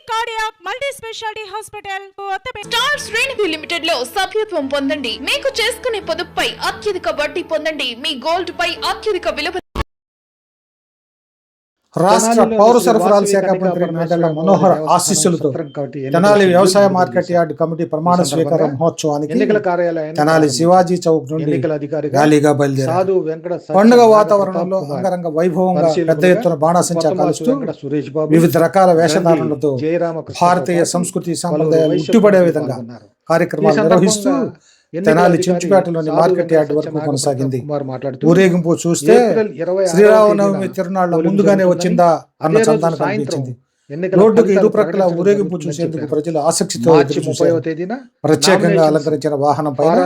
Cardiac multi speciality hospital star శ్రేణి limited లో సభ్యత్వం పొందండి. మీకు చేసుకునే పొదుపుపై అత్యధిక వడ్డీ పొందండి. మీ గోల్డ్ పై అత్యధిక విలువ. రాష్ట్ర పౌర సరఫరాల శాఖ మంత్రి నాదెళ్ల మనోహర్ ఆశీస్సులతో తెనాలి వ్యవసాయ మార్కెట్ యార్డ్ కమిటీ ప్రమాణ స్వీకార మహోత్సవానికి తెనాలి శివాజీ చౌక్ నుండి ర్యాలీగా బయలుదేరారు. పండుగ వాతావరణంలో అంగరంగ వైభవంగా పెద్ద ఎత్తున బాణాసంచా కాలుస్తూ వివిధ రకాల వేషధారణలతో భారతీయ సంస్కృతి సంప్రదాయాలు ఉట్టిపడే విధంగా కార్యక్రమాలు నిర్వహిస్తూ తెనాలి చించుపేటలోని మార్కెట్ యార్డ్ వరకు కొనసాగింది. ఊరేగింపు చూస్తే శ్రీరామనవమి తిరునాళ్ల ముందుగానే వచ్చిందా అన్న సంతానం కనిపించింది. రోడ్డుకు ఇరు ప్రక్కల ఊరేగింపు చూసేందుకు ప్రజలు ఆసక్తితో ప్రత్యేకంగా అలంకరించిన వాహనం పైన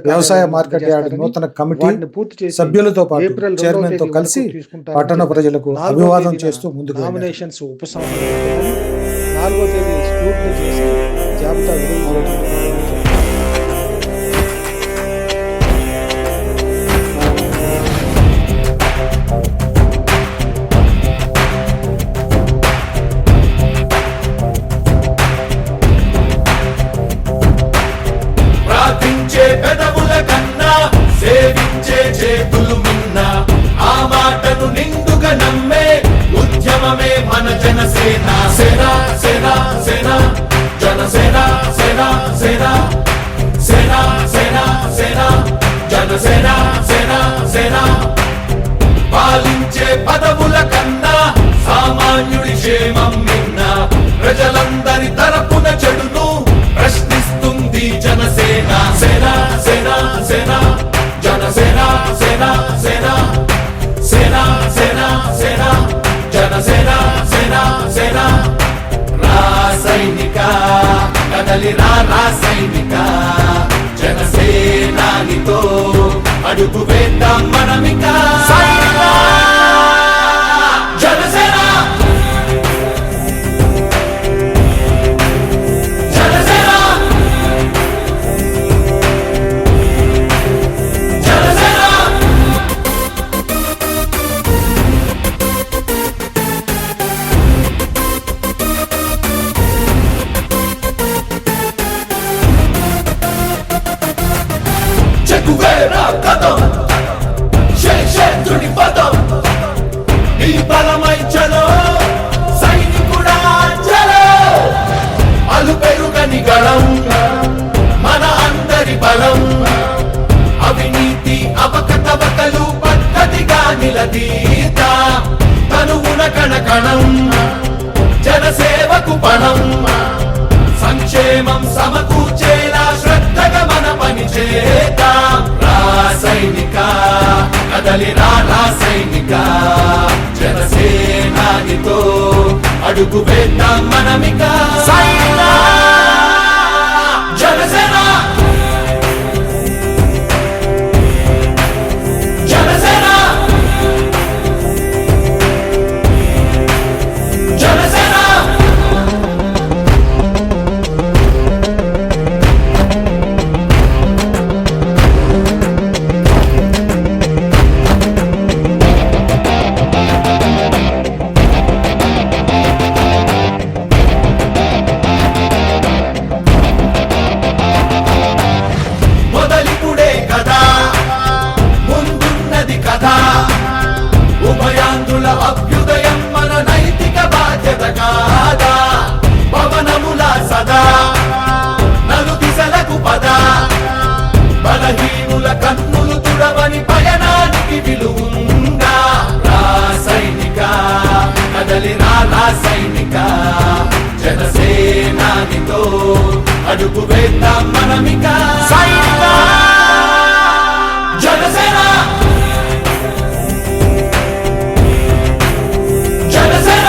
వ్యవసాయ మార్కెట్ యార్డ్ నూతన కమిటీ సభ్యులతో పాటు చైర్మన్ తో కలిసి పట్టణ ప్రజలకు అభివాదం చేస్తూ ముందుకు పెదవుల కన్నా సేవించే చేతులు మిన్నా ఆ మాటను నిండుగా నమ్మే ఉద్యమమే మన జనసేన. సేన సేన సేన జనసేన సేన సేన సేన సేన సేన జనసేన సేన సేన. పాలించే పదవుల కన్నా సామాన్యుడి క్షేమం మిన్నా ప్రజలందరి తరపున చెడును ప్రశ్నిస్తుంది జనసేన. సేన సేన సేన జనసేన సేన సేన సేన సేన సేన జనసేన సేన సేన. రాసైనిక కదలి రాసైనిక జనసేనానితో అడుగు వేద్దాం మనమిక. జనసేన కథం శేషేంద్రుడి పదం నీ బలమై చలో సైనికుడా చలో. అలు పెరుగని గళం మన అందరి బలం. అవినీతి అవకతవకలు పద్ధతిగా నిలదీత తనువున కణకణం జనసేవకు పణం. సంక్షేమం సమకూర్చేలా శ్రద్ధగా మన పని చేద్దాం. రాసైనిక కదలి రాసైనిక జనసేనానితో అడుగు వేద్దాం మనమిక. జనసేన జనసేన జనసేన. ఉభయాంధ్రుల అభ్యుదయం మన నైతిక బాధ్యత కాదా. పవనముల సదా నలు దిశలకు పద. బలహీనుల కన్నులు తుడవని పయనానికి విలువుందా. రాసైనిక కదలి రాసైనిక జనసేనానితో అడుగు వేద్దాం మనమిక. జనసేన జనసేన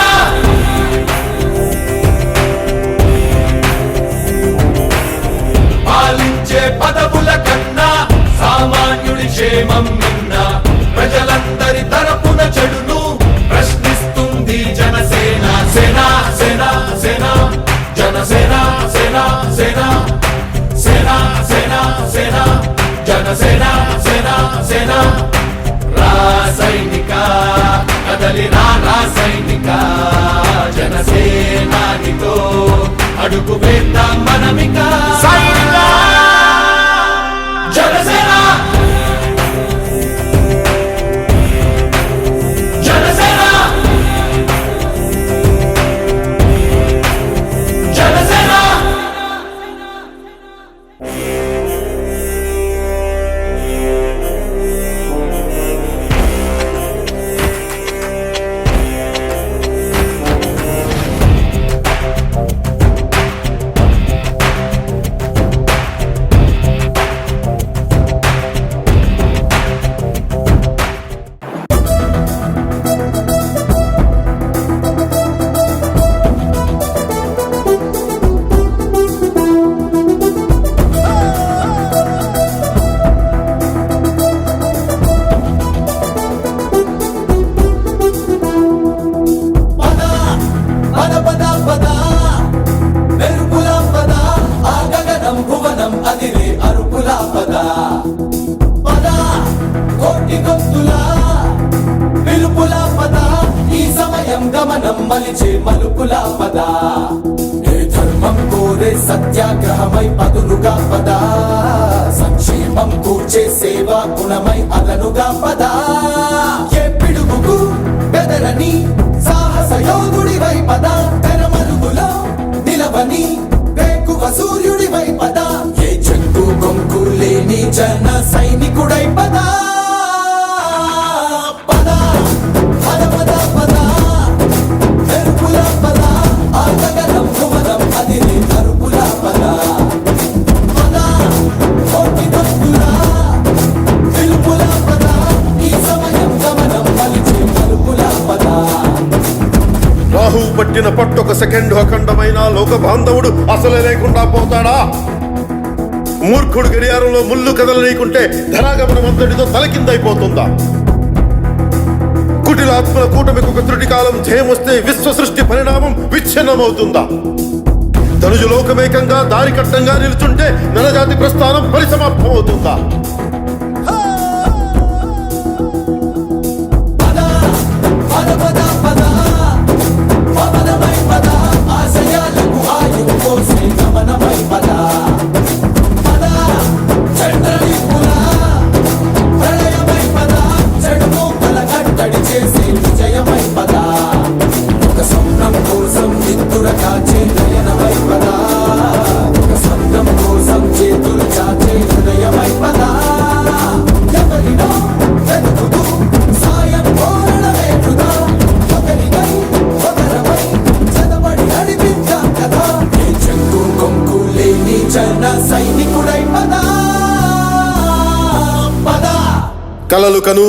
పాలించే పదవుల కన్నా సామాన్యుడి క్షేమం మిన్న ప్రజలందరి తరపున చెడును ప్రశ్నిస్తుంది జనసేన. సేన సేన సేన జనసేన సేన సేన సేన సేన సేన జనసేన సేన సేన. రాసైనిక కదలి రాసైనిక జనసేన సేనానితో అడుగు వేద్దాం మనమిక సైనిక జనసేన జనసేన జనసేన గమనం మలిచే మలుపులా పద ఏ ధర్మం కోరే సత్యాగ్రహమై పదులుగా పద సంక్షేమం కూర్చే సేవా గుణమై అదనుగా పద ఏ పిడుగుకు బెదరని సాహస యోగుడివై పద తెరమరుగులో నిలవని వేకువ సూర్యుడివై పద ఏ చెంగు కొంకు లేని జన సైనికుడై పద రాహువు పట్టిన పట్టొక సెకండ్ అఖండమైన లోక బాంధవుడు అసలే లేకుండా పోతాడా? మూర్ఖుడు గడియారంలో ముళ్ళు కదలనీకుంటే ధరాగమనం అంతటితో తలకిందైపోతుందా? కుటిలాత్మల కూటమికి ఒక త్రుటి కాలం ధ్యేయమొస్తే విశ్వ సృష్టి పరిణామం విచ్ఛిన్నమవుతుందా? ధనుజు లోకమేకంగా దారి కట్టంగా నిలుచుంటే నరజాతి ప్రస్థానం పరిసమాప్తమవుతుందా?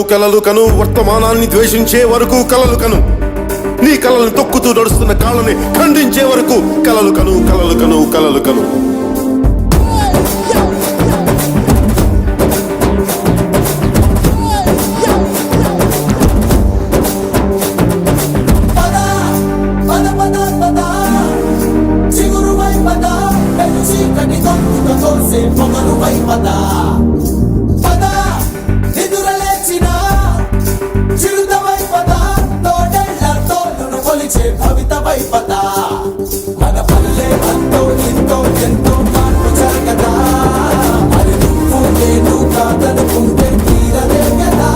కలలు కను వర్తమానాన్ని ద్వేషించే వరకు కలలు కను, నీ కలలను తొక్కుతూ నడుస్తున్న కాళ్ళని ఖండించే వరకు కలలు కను కలలు కను కలలు కను. మన పల్లె అంతో ఎంతో ఎంతో మార్పు జరగదా, మరి నువ్వు నేను కాదనుకుంటే తీరదే కదా.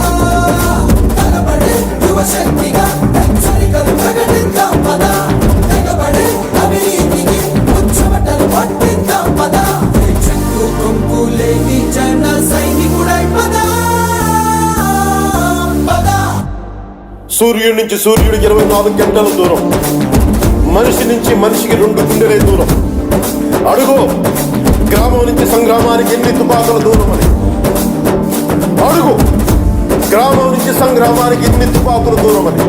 కనబడే యువశక్తిగా హెచ్చరికలు ప్రకటిద్దాం పద, తెగబడే అవినీతికి ఉచ్చమటలు పట్టిద్దాం పద. చెక్కు కొంపు లేని జన సైనికుడై పద. సూర్యుడి నుంచి సూర్యుడు 24 గంటల దూరం, మనిషి నుంచి మనిషికి 2 గుండెలే దూరం. అడుగు గ్రామం నుంచి సంగ్రామానికి ఎన్ని తుపాకుల దూరం అని. అడుగు గ్రామం నుంచి సంగ్రామానికి ఎన్ని తుపాకుల దూరం అని.